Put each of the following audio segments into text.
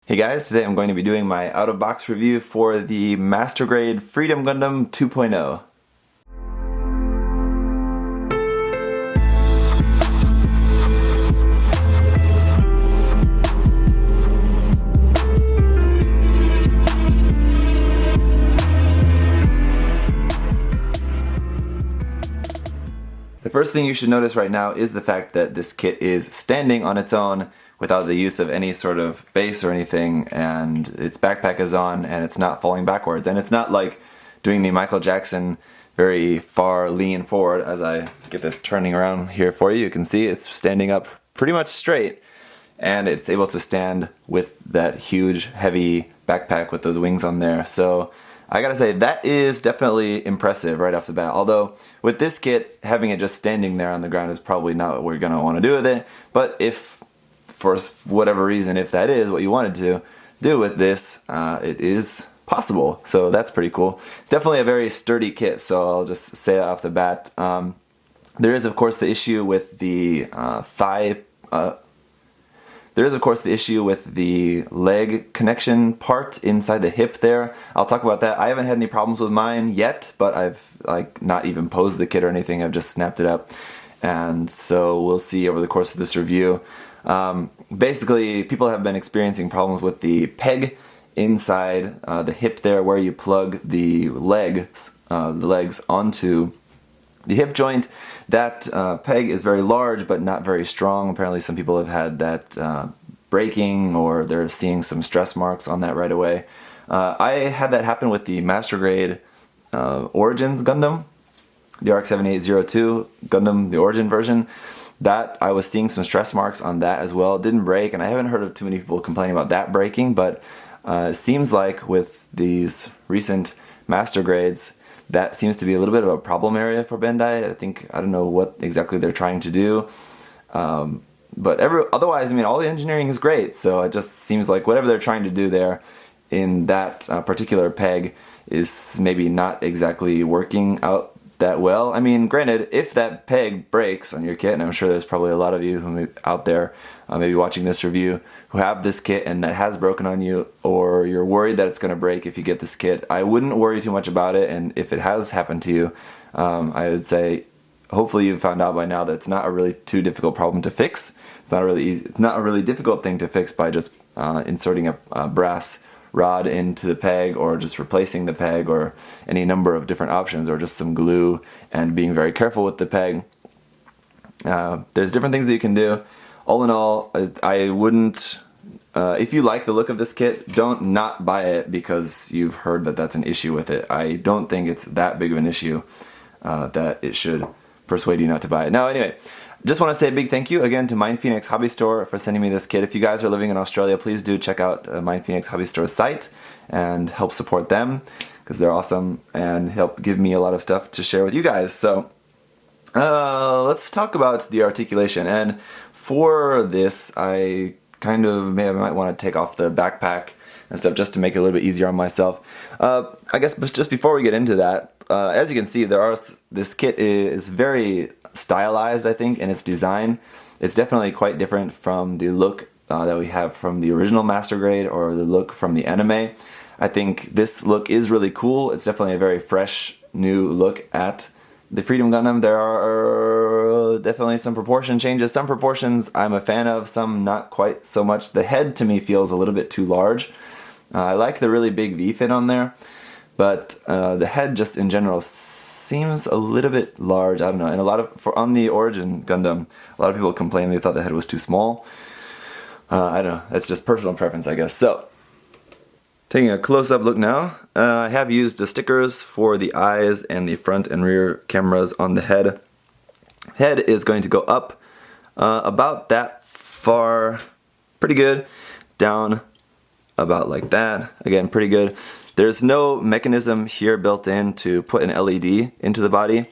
Hey guys, today I'm going to be doing my out-of-box review for the Master Grade Freedom Gundam 2.0. The first thing you should notice right now is the fact that this kit is standing on its own without the use of any sort of base or anything, and its backpack is on and it's not falling backwards. And it's not like doing the Michael Jackson very far lean forward. As I get this turning around here for you, you can see it's standing up pretty much straight, and it's able to stand with that huge heavy backpack with those wings on there. So I gotta say, that is definitely impressive right off the bat. Although with this kit, having it just standing there on the ground is probably not what we're gonna want to do with it. But if for whatever reason, if that is what you wanted to do with this, it is possible. So that's pretty cool. It's definitely a very sturdy kit, so I'll just say that off the bat. There is of course the issue with the leg connection part inside the hip there. I'll talk about that. I haven't had any problems with mine yet, but I've not even posed the kit or anything. I've just snapped it up, and so we'll see over the course of this review. Basically, people have been experiencing problems with the peg inside the hip there, where you plug the legs onto the hip joint. That peg is very large but not very strong. Apparently some people have had that breaking, or they're seeing some stress marks on that right away. I had that happen with the Master Grade Origins Gundam, the RX-7802 Gundam, the Origin version. That I was seeing some stress marks on that as well. It didn't break, and I haven't heard of too many people complaining about that breaking, but it seems like with these recent Master Grades, that seems to be a little bit of a problem area for Bandai. I don't know what exactly they're trying to do. But otherwise, I mean, all the engineering is great, so it just seems like whatever they're trying to do there in that particular peg is maybe not exactly working out that well. I mean, granted, if that peg breaks on your kit, and I'm sure there's probably a lot of you who out there maybe watching this review who have this kit and that has broken on you, or you're worried that it's going to break if you get this kit, I wouldn't worry too much about it. And if it has happened to you, I would say hopefully you've found out by now that it's not a really too difficult problem to fix. It's not really easy. It's not a really difficult thing to fix by just inserting a brass rod into the peg, or just replacing the peg, or any number of different options, or just some glue and being very careful with the peg. There's different things that you can do. All in all, I wouldn't, if you like the look of this kit, don't not buy it because you've heard that that's an issue with it. I don't think it's that big of an issue that it should persuade you not to buy it. Now anyway, just want to say a big thank you again to MindFenix Hobby Store for sending me this kit. If you guys are living in Australia, please do check out MindFenix Hobby Store's site and help support them, because they're awesome and help give me a lot of stuff to share with you guys. So let's talk about the articulation. And for this, I might want to take off the backpack and stuff just to make it a little bit easier on myself. I guess just before we get into that, as you can see, this kit is very stylized, I think, in its design. It's definitely quite different from the look that we have from the original Master Grade, or the look from the anime. I think this look is really cool. It's definitely a very fresh, new look at the Freedom Gundam. There are definitely some proportion changes. Some proportions I'm a fan of, some not quite so much. The head to me feels a little bit too large. I like the really big V-fin on there, but the head just in general seems a little bit large. I don't know. And on the Origin Gundam, a lot of people complained they thought the head was too small. I don't know. That's just personal preference, I guess. So, taking a close-up look now, I have used the stickers for the eyes and the front and rear cameras on the head. Head is going to go up about that far, pretty good, down about like that, again pretty good. There's no mechanism here built in to put an LED into the body.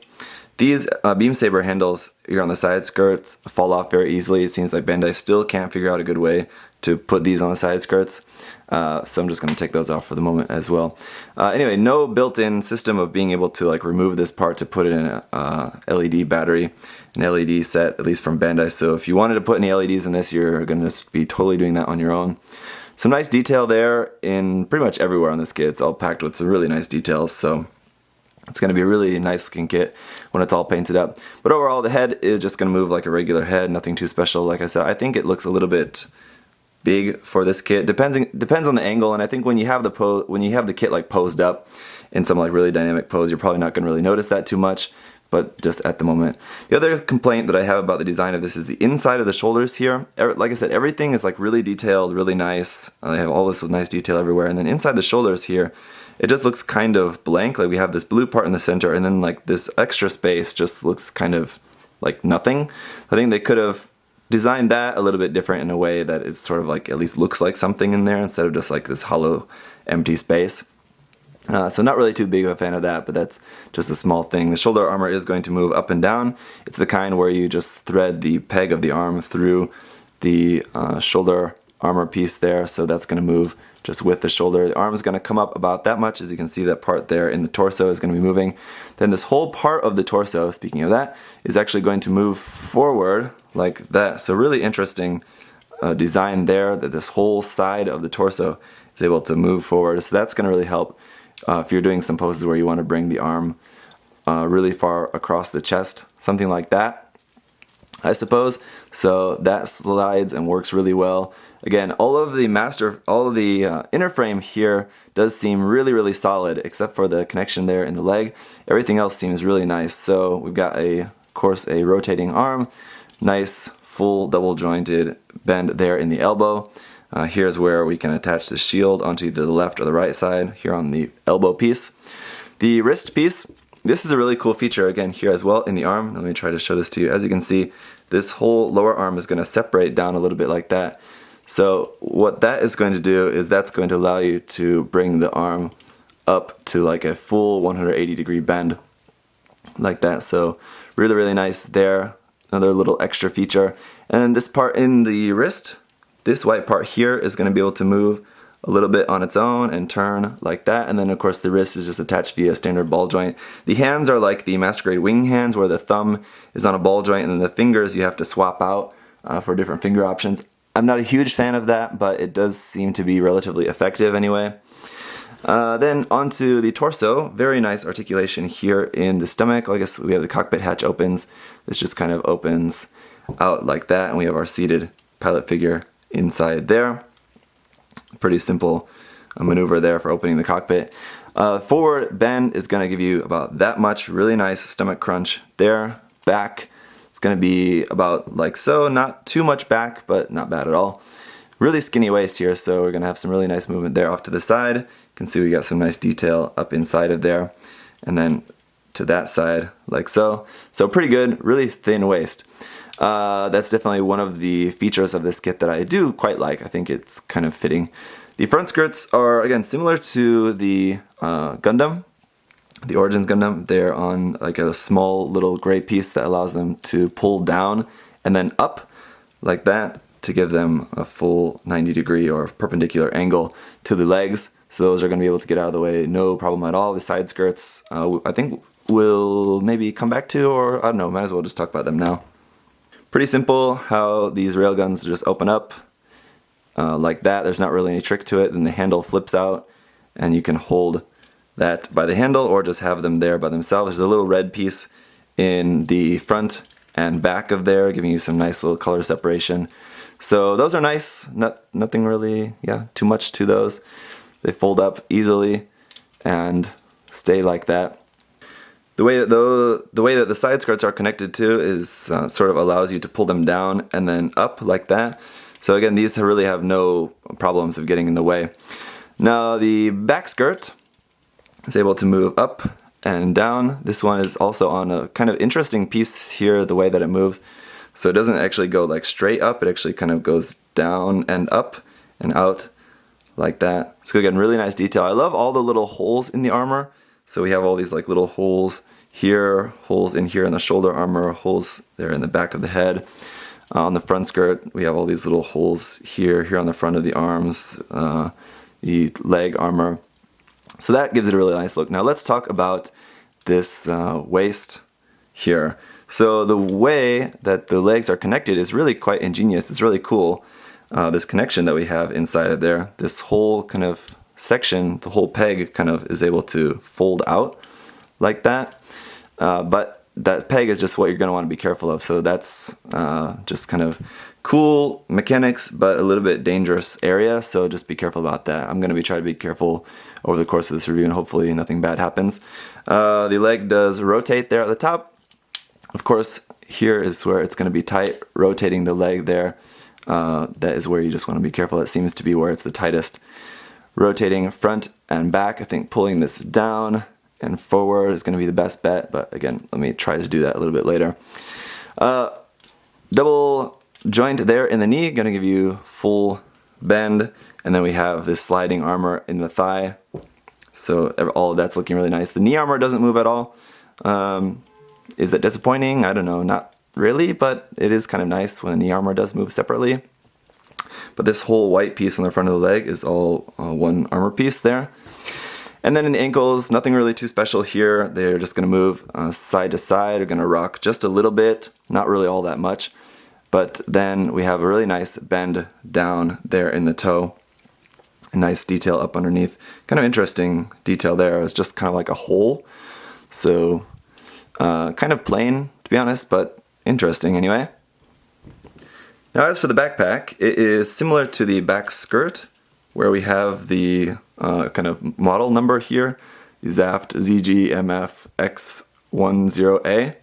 These beam saber handles here on the side skirts fall off very easily. It seems like Bandai still can't figure out a good way to put these on the side skirts. So I'm just going to take those off for the moment as well. Anyway, no built-in system of being able to remove this part to put it in a LED battery, an LED set, at least from Bandai. So if you wanted to put any LEDs in this, you're going to just be totally doing that on your own. Some nice detail there in pretty much everywhere on this kit. It's all packed with some really nice details, so it's going to be a really nice looking kit when it's all painted up. But overall, the head is just going to move like a regular head, nothing too special. Like I said, I think it looks a little bit big for this kit. Depends on the angle, and I think when you have the kit like posed up in some like really dynamic pose, you're probably not going to really notice that too much, but just at the moment. The other complaint that I have about the design of this is the inside of the shoulders here. Like I said, everything is like really detailed, really nice. I have all this nice detail everywhere, and then inside the shoulders here, it just looks kind of blank. Like we have this blue part in the center, and then like this extra space just looks kind of like nothing. I think they could have designed that a little bit different in a way that it sort of like at least looks like something in there instead of just like this hollow empty space. So not really too big of a fan of that, but that's just a small thing. The shoulder armor is going to move up and down. It's the kind where you just thread the peg of the arm through the shoulder armor piece there, so that's going to move just with the shoulder. The arm is going to come up about that much. As you can see, that part there in the torso is going to be moving. Then this whole part of the torso, speaking of that, is actually going to move forward like that. So really interesting design there, that this whole side of the torso is able to move forward. So that's going to really help if you're doing some poses where you want to bring the arm really far across the chest, something like that, I suppose. So that slides and works really well. Again, all of the inner frame here does seem really solid, except for the connection there in the leg. Everything else seems really nice. So we've got of course a rotating arm, nice full double jointed bend there in the elbow. Here's where we can attach the shield onto either the left or the right side here on the elbow piece. The wrist piece, this is a really cool feature again here as well in the arm. Let me try to show this to you. As you can see, this whole lower arm is going to separate down a little bit like that. So what that is going to do is that's going to allow you to bring the arm up to like a full 180-degree bend like that. So really nice there. Another little extra feature. And this part in the wrist, this white part here is going to be able to move a little bit on its own and turn like that. And then of course the wrist is just attached via a standard ball joint. The hands are like the Master Grade wing hands, where the thumb is on a ball joint and then the fingers you have to swap out for different finger options. I'm not a huge fan of that, but it does seem to be relatively effective anyway. Then onto the torso, very nice articulation here in the stomach. I guess we have the cockpit hatch opens. This just kind of opens out like that, and we have our seated pilot figure inside there. Pretty simple maneuver there for opening the cockpit. Forward bend is going to give you about that much, really nice stomach crunch there. Back, it's going to be about like so, not too much back, but not bad at all. Really skinny waist here, so we're going to have some really nice movement there off to the side. You can see we got some nice detail up inside of there, and then to that side like so. So pretty good, really thin waist. That's definitely one of the features of this kit that I do quite like. I think it's kind of fitting. The front skirts are, again, similar to the Gundam, the Origins Gundam. They're on like a small little gray piece that allows them to pull down and then up like that to give them a full 90-degree or perpendicular angle to the legs. So those are going to be able to get out of the way, no problem at all. The side skirts, I think we'll maybe come back to, or I don't know, might as well just talk about them now. Pretty simple how these railguns just open up like that. There's not really any trick to it. Then the handle flips out and you can hold that by the handle or just have them there by themselves. There's a little red piece in the front and back of there, giving you some nice little color separation. So those are nice. Nothing really, too much to those. They fold up easily and stay like that. The way that the side skirts are connected to is sort of allows you to pull them down and then up like that. So again, these really have no problems of getting in the way. Now the back skirt is able to move up and down. This one is also on a kind of interesting piece here, the way that it moves. So it doesn't actually go like straight up, it actually kind of goes down and up and out like that. So again, really nice detail. I love all the little holes in the armor. So we have all these like little holes here, holes in here in the shoulder armor, holes there in the back of the head. On the front skirt, we have all these little holes here on the front of the arms, the leg armor. So that gives it a really nice look. Now let's talk about this waist here. So the way that the legs are connected is really quite ingenious. It's really cool. this connection that we have inside of there, this whole kind of section, the whole peg kind of is able to fold out like that. But that peg is just what you're going to want to be careful of. So that's just kind of cool mechanics, but a little bit dangerous area. So just be careful about that. I'm going to try to be careful over the course of this review, and hopefully nothing bad happens. The leg does rotate there at the top. Of course, here is where it's going to be tight, rotating the leg there. That is where you just want to be careful. It seems to be where it's the tightest. Rotating front and back, I think pulling this down and forward is going to be the best bet, but again, let me try to do that a little bit later. Double joint there in the knee, going to give you full bend, and then we have this sliding armor in the thigh, so all of that's looking really nice. The knee armor doesn't move at all. Is that disappointing? I don't know, not really, but it is kind of nice when the knee armor does move separately. But this whole white piece on the front of the leg is all one armor piece there. And then in the ankles, nothing really too special here. They're just going to move side to side. They're going to rock just a little bit, not really all that much. But then we have a really nice bend down there in the toe. A nice detail up underneath. Kind of interesting detail there. It's just kind of like a hole. So kind of plain, to be honest, but interesting anyway. Now as for the backpack, it is similar to the back skirt, where we have the kind of model number here, ZAFT ZGMF-X10A.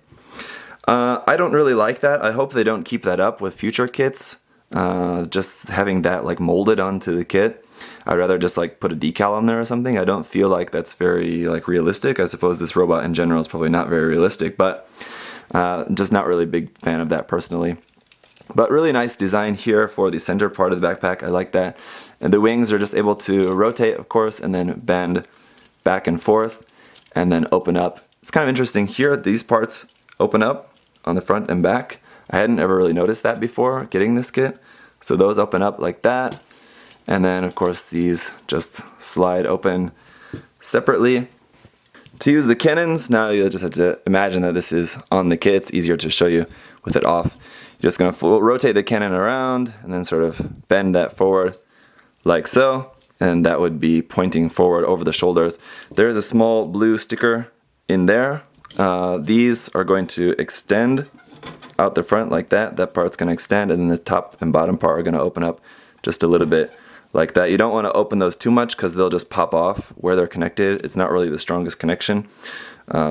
I don't really like that. I hope they don't keep that up with future kits, just having that like molded onto the kit. I'd rather just like put a decal on there or something. I don't feel like that's very like realistic. I suppose this robot in general is probably not very realistic, but just not really a big fan of that personally. But really nice design here for the center part of the backpack. I like that. And the wings are just able to rotate, of course, and then bend back and forth, and then open up. It's kind of interesting here. These parts open up on the front and back. I hadn't ever really noticed that before getting this kit. So those open up like that. And then, of course, these just slide open separately. To use the cannons, now you'll just have to imagine that this is on the kit. It's easier to show you with it off. You're just going to rotate the cannon around and then sort of bend that forward like so, and that would be pointing forward over the shoulders. There is a small blue sticker in there. These are going to extend out the front like that. That part's going to extend, and then the top and bottom part are going to open up just a little bit like that. You don't want to open those too much because they'll just pop off where they're connected. It's not really the strongest connection,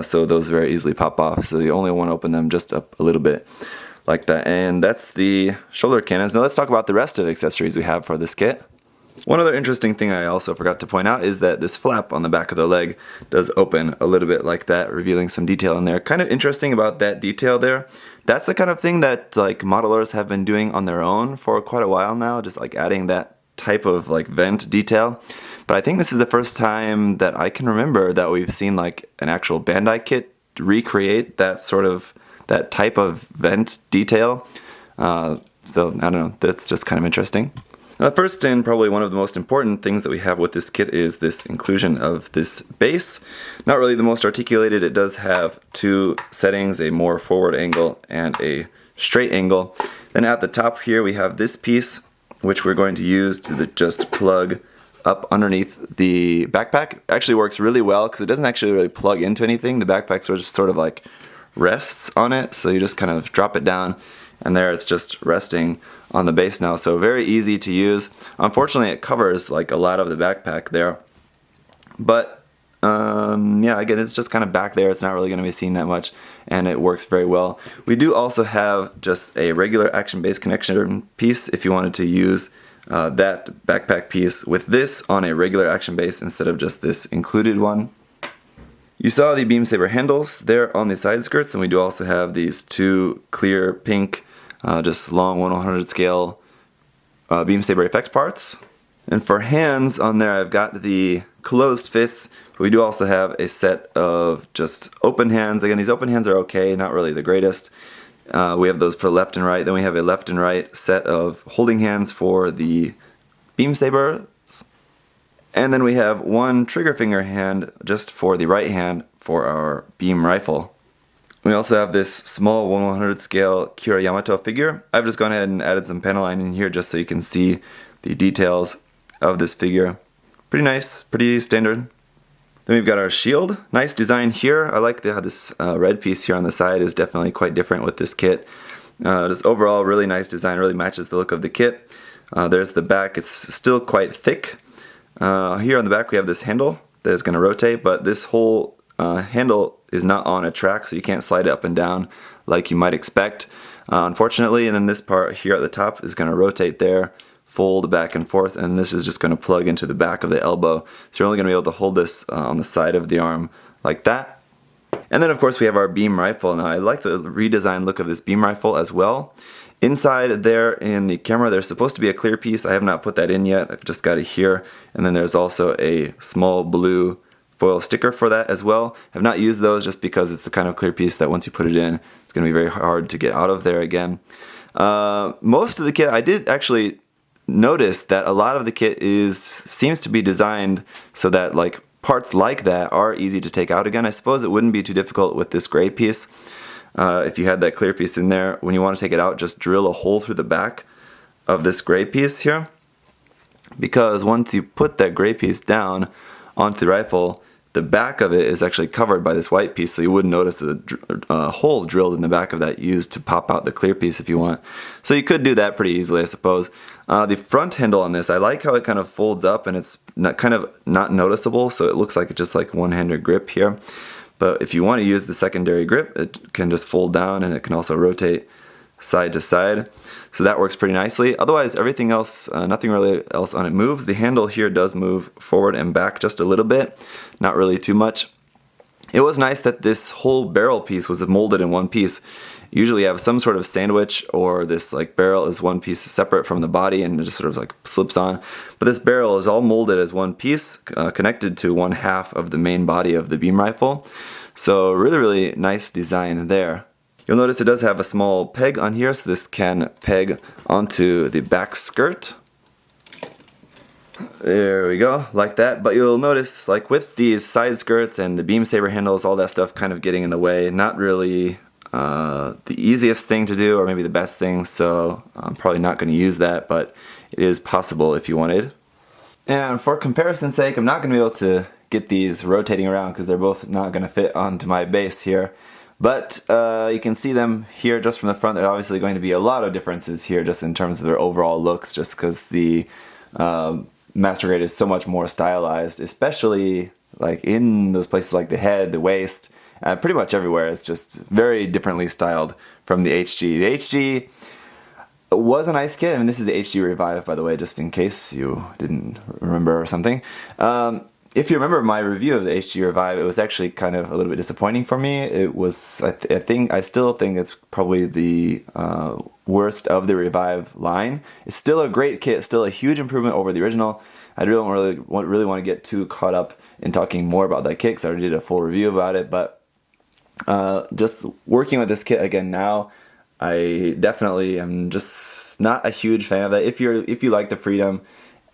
so those very easily pop off. So you only want to open them just up a little bit like that. And that's the shoulder cannons. Now let's talk about the rest of the accessories we have for this kit. One other interesting thing I also forgot to point out is that this flap on the back of the leg does open a little bit like that, revealing some detail in there. Kind of interesting about that detail there. That's the kind of thing that like modelers have been doing on their own for quite a while now, just like adding that type of like vent detail. But I think this is the first time that I can remember that we've seen like an actual Bandai kit recreate that sort of that type of vent detail. So I don't know, that's just kind of interesting. Now, first and probably one of the most important things that we have with this kit is this inclusion of this base. Not really the most articulated. It does have two settings, a more forward angle and a straight angle. Then at the top here we have this piece, which we're going to use to just plug up underneath the backpack. It actually works really well because it doesn't actually really plug into anything. The backpack sort of like rests on it, so you just kind of drop it down, and there it's just resting on the base now, so very easy to use. Unfortunately, it covers like a lot of the backpack there, but yeah, again, it's just kind of back there. It's not really going to be seen that much, and it works very well. We do also have just a regular action-based connection piece if you wanted to use that backpack piece with this on a regular action base instead of just this included one. You saw the beam saber handles there on the side skirts, and we do also have these two clear pink, just long 1/100 scale beam saber effect parts. And for hands on there, I've got the closed fists, but we do also have a set of just open hands. Again, these open hands are okay, not really the greatest. We have those for left and right. Then we have a left and right set of holding hands for the beam saber. And then we have one trigger finger hand just for the right hand for our beam rifle. We also have this small 1/100 scale Kira Yamato figure. I've just gone ahead and added some panel line in here just so you can see the details of this figure. Pretty nice, pretty standard. Then we've got our shield. Nice design here. I like how this red piece here on the side is definitely quite different with this kit. Just overall really nice design, really matches the look of the kit. There's the back, it's still quite thick. Here on the back we have this handle that is going to rotate, but this whole handle is not on a track, so you can't slide it up and down like you might expect, unfortunately. And then this part here at the top is going to rotate there, fold back and forth, and this is just going to plug into the back of the elbow. So you're only going to be able to hold this on the side of the arm like that. And then of course we have our beam rifle. Now I like the redesigned look of this beam rifle as well. Inside there in the camera there's supposed to be a clear piece. I have not put that in yet, I've just got it here. And then there's also a small blue foil sticker for that as well. I've not used those just because it's the kind of clear piece that once you put it in, it's going to be very hard to get out of there again. Most of the kit, I did actually notice that a lot of the kit seems to be designed so that like parts like that are easy to take out again. I suppose it wouldn't be too difficult with this gray piece. If you had that clear piece in there, when you want to take it out, just drill a hole through the back of this gray piece here. Because once you put that gray piece down onto the rifle, the back of it is actually covered by this white piece, so you wouldn't notice the hole drilled in the back of that used to pop out the clear piece if you want. So you could do that pretty easily, I suppose. The front handle on this, I like how it kind of folds up and it's kind of not noticeable, so it looks like it's just like one-handed grip here. But if you want to use the secondary grip, it can just fold down and it can also rotate side to side. So that works pretty nicely. Otherwise, everything else, nothing really else on it moves. The handle here does move forward and back just a little bit, not really too much. It was nice that this whole barrel piece was molded in one piece. Usually you have some sort of sandwich, or this like barrel is one piece separate from the body and it just sort of like slips on. But this barrel is all molded as one piece, connected to one half of the main body of the beam rifle. So really nice design there. You'll notice it does have a small peg on here, so this can peg onto the back skirt. There we go, like that. But you'll notice, like with these side skirts and the beam saber handles, all that stuff kind of getting in the way, not really the easiest thing to do, or maybe the best thing, so I'm probably not going to use that, but it is possible if you wanted. And for comparison's sake, I'm not going to be able to get these rotating around because they're both not going to fit onto my base here. But you can see them here just from the front. There are obviously going to be a lot of differences here just in terms of their overall looks, just because the Master Grade is so much more stylized, especially like in those places like the head, the waist, pretty much everywhere. It's just very differently styled from the HG. The HG was a nice kit. I mean, this is the HG Revive, by the way, just in case you didn't remember or something. If you remember my review of the HG Revive, it was actually kind of a little bit disappointing for me. It was, I still think it's probably the worst of the Revive line. It's still a great kit, still a huge improvement over the original. I don't really want to get too caught up in talking more about that kit because I already did a full review about it. But just working with this kit again now, I definitely am just not a huge fan of that. If you like the Freedom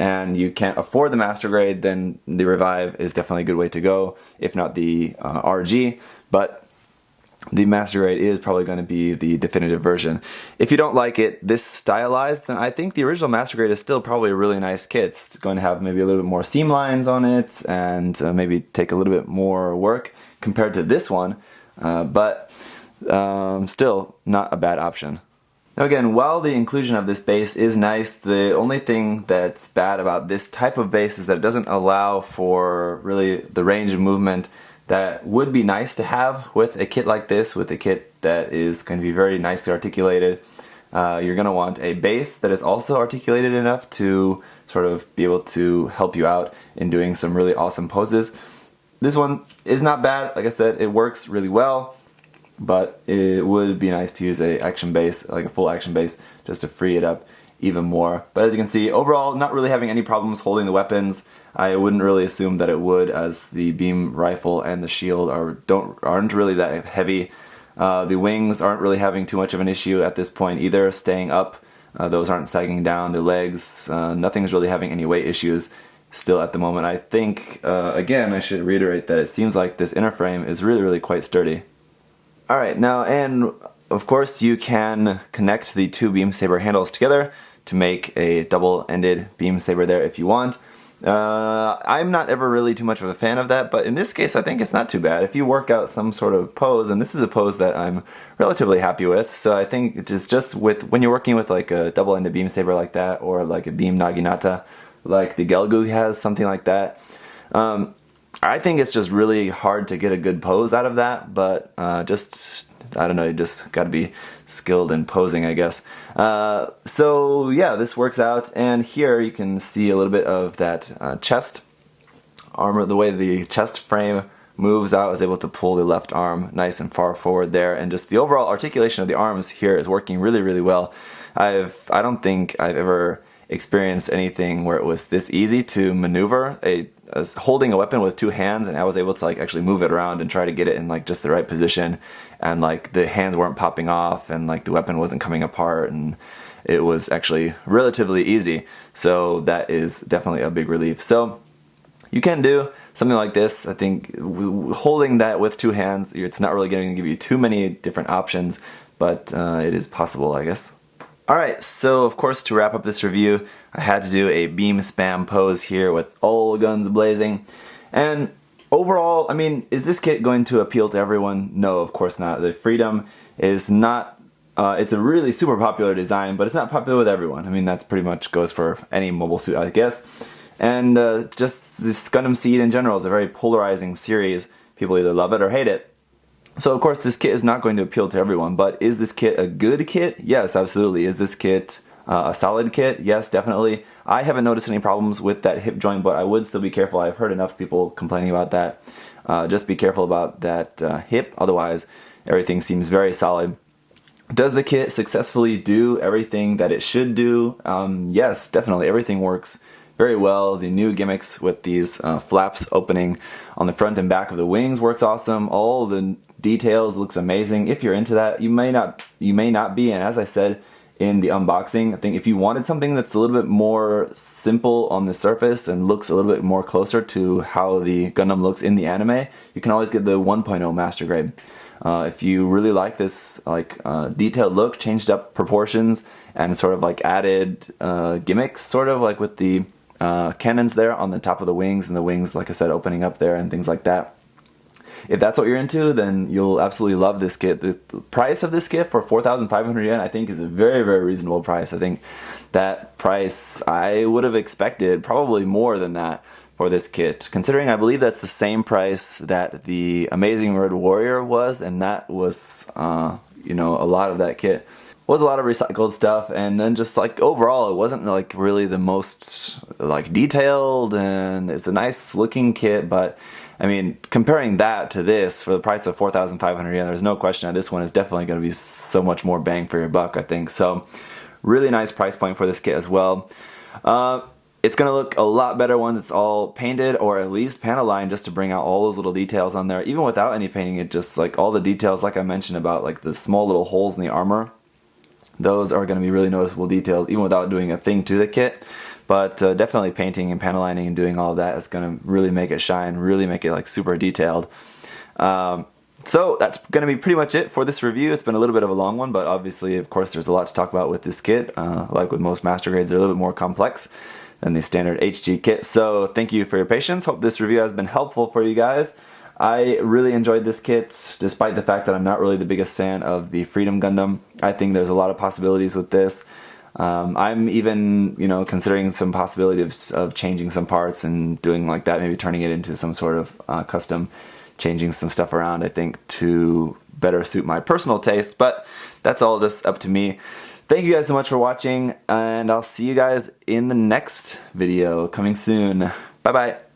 and you can't afford the Master Grade, then the Revive is definitely a good way to go, if not the RG. But the Master Grade is probably going to be the definitive version. If you don't like it this stylized, then I think the original Master Grade is still probably a really nice kit. It's going to have maybe a little bit more seam lines on it and maybe take a little bit more work compared to this one, but still not a bad option. Now again, while the inclusion of this base is nice, the only thing that's bad about this type of base is that it doesn't allow for really the range of movement that would be nice to have with a kit like this, with a kit that is going to be very nicely articulated. You're going to want a base that is also articulated enough to sort of be able to help you out in doing some really awesome poses. This one is not bad. Like I said, it works really well. But it would be nice to use a action base, like a full action base, just to free it up even more. But as you can see, overall, not really having any problems holding the weapons. I wouldn't really assume that it would, as the beam rifle and the shield aren't really that heavy. The wings aren't really having too much of an issue at this point either, staying up. Those aren't sagging down. The legs, nothing's really having any weight issues still at the moment. I think, again, I should reiterate that it seems like this inner frame is really quite sturdy. Alright, now, and of course you can connect the two beam saber handles together to make a double-ended beam saber there if you want. I'm not ever really too much of a fan of that, but in this case I think it's not too bad. If you work out some sort of pose, and this is a pose that I'm relatively happy with, so I think it's just with when you're working with like a double-ended beam saber like that, or like a beam naginata like the Gelgu has, something like that, I think it's just really hard to get a good pose out of that, but I don't know, you just gotta be skilled in posing, I guess. So yeah, this works out, and here you can see a little bit of that chest armor, the way the chest frame moves out. I was able to pull the left arm nice and far forward there, and just the overall articulation of the arms here is working really, really well. I don't think I've ever experienced anything where it was this easy to maneuver holding a weapon with two hands, and I was able to like actually move it around and try to get it in like just the right position, and like the hands weren't popping off, and like the weapon wasn't coming apart, and it was actually relatively easy. So that is definitely a big relief. So you can do something like this. I think holding that with two hands, it's not really going to give you too many different options, but it is possible, I guess. Alright, so of course to wrap up this review, I had to do a beam spam pose here with all guns blazing. And overall, I mean, is this kit going to appeal to everyone? No, of course not. The Freedom is not, it's a really super popular design, but it's not popular with everyone. I mean, that's pretty much goes for any mobile suit, I guess. And just this Gundam Seed in general is a very polarizing series. People either love it or hate it. So of course this kit is not going to appeal to everyone, but is this kit a good kit? Yes, absolutely. Is this kit a solid kit? Yes, definitely. I haven't noticed any problems with that hip joint, but I would still be careful. I've heard enough people complaining about that. Just be careful about that hip, otherwise everything seems very solid. Does the kit successfully do everything that it should do? Yes, definitely. Everything works very well. The new gimmicks with these flaps opening on the front and back of the wings works awesome. All the details looks amazing. If you're into that, you may not be, and as I said in the unboxing, I think if you wanted something that's a little bit more simple on the surface and looks a little bit more closer to how the Gundam looks in the anime, you can always get the 1.0 Master Grade. If you really like this detailed look, changed up proportions, and sort of like added gimmicks, sort of like with the cannons there on the top of the wings, and the wings, like I said, opening up there and things like that. If that's what you're into, then you'll absolutely love this kit. The price of this kit for 4,500 yen, I think, is a very, very reasonable price. I think that price, I would have expected probably more than that for this kit, considering I believe that's the same price that the Amazing Road Warrior was, and that was, you know, a lot of that kit was a lot of recycled stuff, and then just like overall it wasn't like really the most like detailed, and it's a nice looking kit, but I mean, comparing that to this for the price of 4,500 yen, there's no question that this one is definitely going to be so much more bang for your buck, I think. So really nice price point for this kit as well. It's going to look a lot better when it's all painted, or at least panel lined, just to bring out all those little details on there. Even without any painting, it just like all the details like I mentioned about like the small little holes in the armor, those are going to be really noticeable details even without doing a thing to the kit. But definitely painting and panel lining and doing all of that is going to really make it shine, really make it like super detailed. So that's going to be pretty much it for this review. It's been a little bit of a long one, but obviously, of course, there's a lot to talk about with this kit. Like with most Master Grades, they're a little bit more complex than the standard HG kit. So thank you for your patience. Hope this review has been helpful for you guys. I really enjoyed this kit, despite the fact that I'm not really the biggest fan of the Freedom Gundam. I think there's a lot of possibilities with this. I'm even, you know, considering some possibility of changing some parts and doing like that, maybe turning it into some sort of custom, changing some stuff around, I think, to better suit my personal taste, but that's all just up to me. Thank you guys so much for watching, and I'll see you guys in the next video coming soon. Bye bye.